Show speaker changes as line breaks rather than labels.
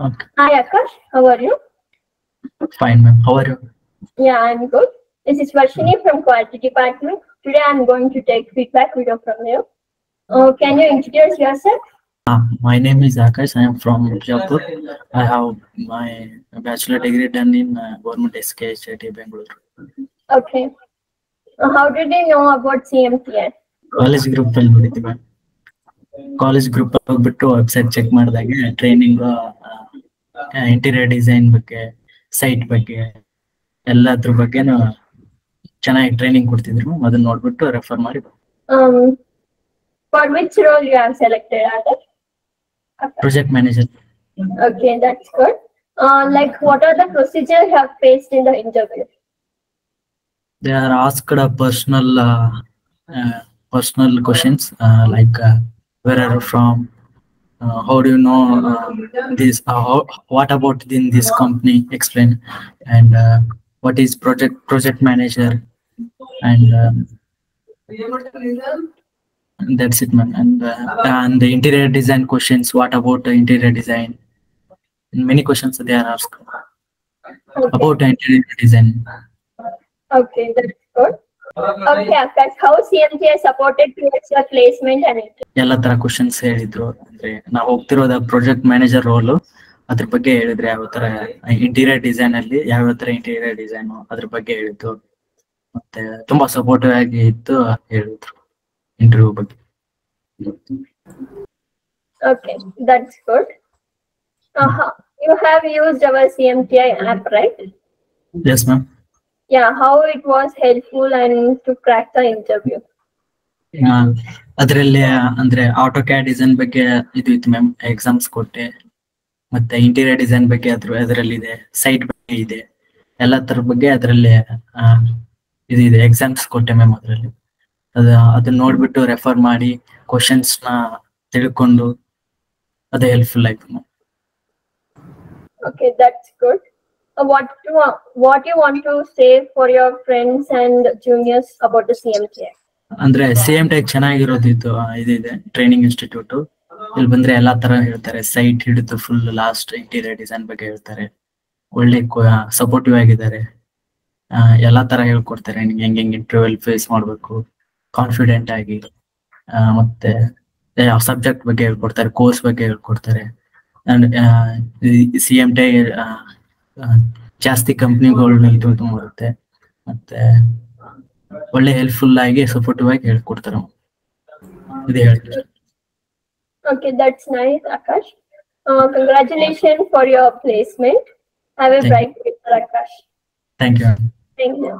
Okay.
Hi Akash, how are you?
Fine, ma'am. How are you?
Yeah, I'm good. This is Varshini from Quality Department. Today I'm going to take feedback video from you. Can you introduce yourself?
My name is Akash. I am from Jaipur. I have my bachelor degree done in Government SKHIT Bangalore.
Okay. How did you know about CMTI?
College group ಅಲ್ಲಿ ನೋಡಿದ್ವಿ ma'am. College group ಹೋಗ್ಬಿಟ್ಟು website check ಮಾಡಿದಾಗೆ training interior design ಬಗ್ಗೆ, site ಬಗ್ಗೆ ಎಲ್ಲದ್ರ ಬಗ್ಗೆನೂ ಚೆನ್ನಾಗಿ training ಕೊಡ್ತಿದ್ರು. ಅದನ್ನ ನೋಡ್ಬಿಟ್ಟು ರೆಫರ್ ಮಾಡಿ.
For which role you have selected, Akash?
Project manager.
Okay, that's good. Like what are the procedures you have faced in the interview?
They are asked personal questions like where are you from, how do you know this, what about in this company, explain, and what is project manager, and that's it, man. And the interior design questions, what about the interior design, and many questions they are asked about the interior design.
Okay, that's good. Okay, Akash, how CMTI supported towards your placement and interview?
ಎಲ್ಲ ತರ questions ಹೇಳಿದ್ರು. ಅಂದ್ರೆ ನಾವು ಹೋಗ್ತಿರೋದ project manager roll, ಅದ್ರ ಬಗ್ಗೆ ಹೇಳಿದ್ರೆ ಯಾವ ತರ ಇಂಟೀರಿಯರ್ ಡಿಸೈನ್ ಅಲ್ಲಿ ಯಾವ ತರ ಇಂಟೀರಿಯರ್ ಡಿಸೈನ್ ಅದ್ರ ಬಗ್ಗೆ ಹೇಳಿದ್ರು. ಮತ್ತೆ ತುಂಬಾ ಸಪೋರ್ಟಿವ್ ಆಗಿ ಇತ್ತು ಹೇಳಿದ್ರು ಇಂಟರ್ವ್ಯೂ ಬಗ್ಗೆ.
Okay, that's good. You have used our CMTI app, right?
Yes ma'am.
Yeah, how it was helpful and to crack the interview?
ಅದರಲ್ಲಿ ಅಂದ್ರೆ ಆಟೋ ಕ್ಯಾಡ್ ಡಿಸೈನ್ ಬಗ್ಗೆ ಇದು ಇತ್ತು ಮ್ಯಾಮ್, ಎಕ್ಸಾಮ್ಸ್ ಕೊಟ್ಟೆ. ಮತ್ತೆ ಇಂಟೀರಿಯರ್ ಡಿಸೈನ್ ಬಗ್ಗೆ ಅದರಲ್ಲಿ ಇದೆ, ಸೈಟ್ ಬಗ್ಗೆ ಇದೆ, ಎಲ್ಲ ತರ ಬಗ್ಗೆ ಅದರಲ್ಲಿ ಇದು ಇದೆ. ಎಕ್ಸಾಮ್ಸ್ ಕೊಟ್ಟೆ ಮ್ಯಾಮ್ ಅದರಲ್ಲಿ. ಅದನ್ನ ನೋಡ್ಬಿಟ್ಟು ರೆಫರ್ ಮಾಡಿ ಕ್ವಶನ್ಸ್ ನ ತಿಳ್ಕೊಂಡು ಅದೇ ಹೆಲ್ಪ್ಫುಲ್ ಆಯ್ತು ma'am.
Okay, that's good. What you want to say for your friends and juniors about the CMTI?
ಅಂದ್ರೆ CMTI ಚೆನ್ನಾಗಿರೋದು ಇದಿದೆ ಟ್ರೈನಿಂಗ್ ಇನ್ಸ್ಟಿಟ್ಯೂಟ್. ಇಲ್ಲಿ ಬಂದ್ರೆ ಎಲ್ಲಾ ತರ ಹೇಳ್ತಾರೆ, ಸೈಟ್ ಹಿಡಿದು ಫುಲ್ ಲಾಸ್ಟ್ ಇಂಟೀರಿಯರ್ ಡಿಸೈನ್ ಬಗ್ಗೆ ಹೇಳ್ತಾರೆ. ಒಳ್ಳೆ ಸಪೋರ್ಟಿವ್ ಆಗಿದ್ದಾರೆ, ಎಲ್ಲಾ ತರ ಹೇಳ್ಕೊಡ್ತಾರೆ. ಹೆಂಗೆ ಇಂಟರ್ವ್ಯೂ ಫೇಸ್ ಮಾಡ್ಬೇಕು ಕಾನ್ಫಿಡೆಂಟ್ ಆಗಿ, ಮತ್ತೆ ಯಾವ ಸಬ್ಜೆಕ್ಟ್ ಬಗ್ಗೆ ಹೇಳ್ಕೊಡ್ತಾರೆ, ಕೋರ್ಸ್ ಬಗ್ಗೆ ಹೇಳ್ಕೊಡ್ತಾರೆ. ಅಂಡ್ CMTI ಜಾಸ್ತಿ ಕಂಪ್ನಿಗಳನ್ನ ಇದು ಮಾಡುತ್ತೆ, ಮತ್ತೆ ಒಳ್ಳೆ ಹೆಲ್ಪ್ಫುಲ್ ಆಗಿ ಸಪೋರ್ಟಿವ್ ಆಗಿ ಹೇಳ್ಕೊಡ್ತಾರೆ. ಇದು ಹೇಳ್ತಾರೆ.
Okay, that's nice, Akash. Congratulations for your placement. Have a bright future, Akash.
Thank you.
Thank you.